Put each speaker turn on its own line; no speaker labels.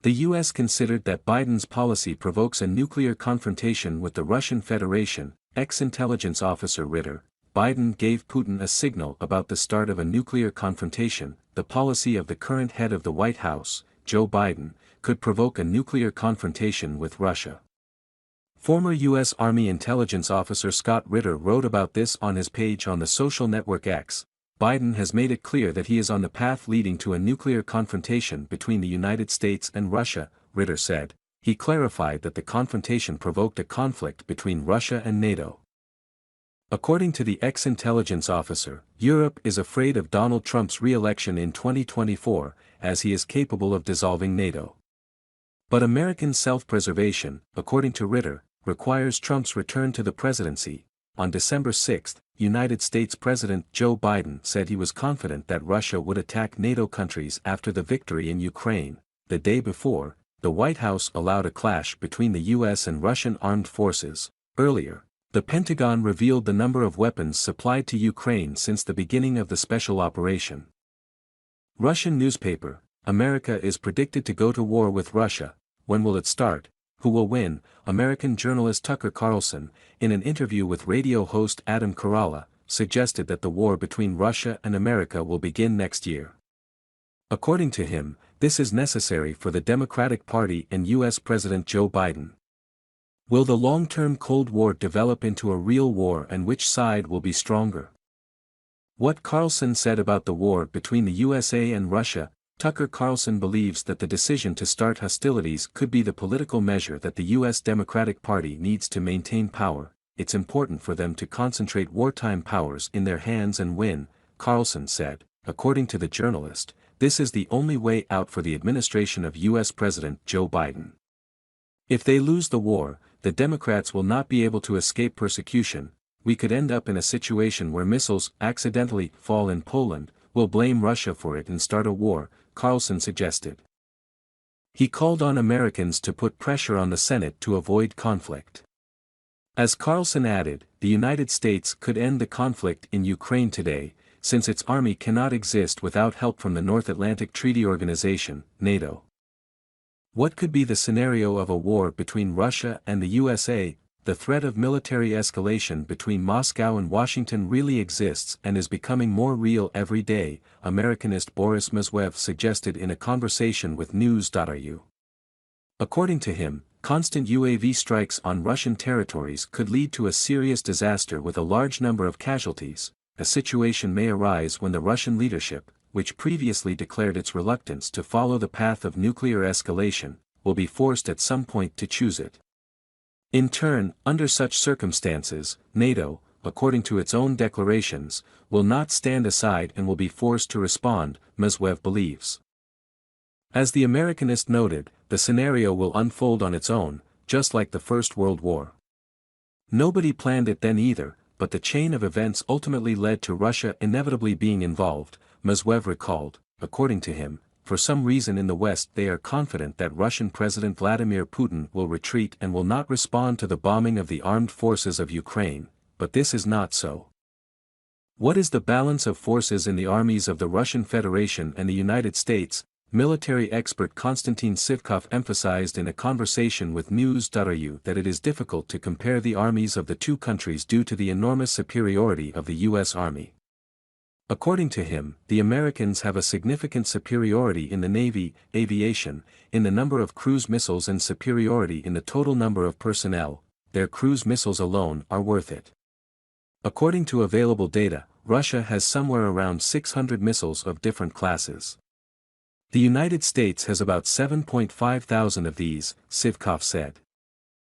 The U.S. considered that Biden's policy provokes a nuclear confrontation with the Russian Federation. Ex-intelligence officer Ritter, Biden gave Putin a signal about the start of a nuclear confrontation. The policy of the current head of the White House, Joe Biden, could provoke a nuclear confrontation with Russia. Former U.S. Army intelligence officer Scott Ritter wrote about this on his page on the social network X. Biden has made it clear that he is on the path leading to a nuclear confrontation between the United States and Russia, Ritter said. He clarified that the confrontation provoked a conflict between Russia and NATO. According to the ex-intelligence officer, Europe is afraid of Donald Trump's re-election in 2024, as he is capable of dissolving NATO. But American self-preservation, according to Ritter, requires Trump's return to the presidency. On December 6, United States President Joe Biden said he was confident that Russia would attack NATO countries after the victory in Ukraine. The day before, the White House allowed a clash between the U.S. and Russian armed forces. Earlier, the Pentagon revealed the number of weapons supplied to Ukraine since the beginning of the special operation. Russian newspaper, America is predicted to go to war with Russia. When will it start? Who will win? American journalist Tucker Carlson, in an interview with radio host Adam Carolla, suggested that the war between Russia and America will begin next year. According to him, this is necessary for the Democratic Party and U.S. President Joe Biden. Will the long-term Cold War develop into a real war, and which side will be stronger? What Carlson said about the war between the USA and Russia. Tucker Carlson believes that the decision to start hostilities could be the political measure that the U.S. Democratic Party needs to maintain power. It's important for them to concentrate wartime powers in their hands and win, Carlson said. According to the journalist, this is the only way out for the administration of U.S. President Joe Biden. If they lose the war, the Democrats will not be able to escape persecution. We could end up in a situation where missiles accidentally fall in Poland, we'll blame Russia for it and start a war, Carlson suggested. He called on Americans to put pressure on the Senate to avoid conflict. As Carlson added, the United States could end the conflict in Ukraine today, since its army cannot exist without help from the North Atlantic Treaty Organization, NATO. What could be the scenario of a war between Russia and the USA? The threat of military escalation between Moscow and Washington really exists and is becoming more real every day, Americanist Boris Mezhuev suggested in a conversation with News.ru. According to him, constant UAV strikes on Russian territories could lead to a serious disaster with a large number of casualties. A situation may arise when the Russian leadership, which previously declared its reluctance to follow the path of nuclear escalation, will be forced at some point to choose it. In turn, under such circumstances, NATO, according to its own declarations, will not stand aside and will be forced to respond, Mezhuev believes. As the Americanist noted, the scenario will unfold on its own, just like the First World War. Nobody planned it then either, but the chain of events ultimately led to Russia inevitably being involved, Mezhuev recalled. According to him, for some reason in the West they are confident that Russian President Vladimir Putin will retreat and will not respond to the bombing of the armed forces of Ukraine, but this is not so. What is the balance of forces in the armies of the Russian Federation and the United States? Military expert Konstantin Sivkov emphasized in a conversation with News.ru that it is difficult to compare the armies of the two countries due to the enormous superiority of the U.S. Army. According to him, the Americans have a significant superiority in the Navy, aviation, in the number of cruise missiles and superiority in the total number of personnel. Their cruise missiles alone are worth it. According to available data, Russia has somewhere around 600 missiles of different classes. The United States has about 7,500 of these, Sivkov said.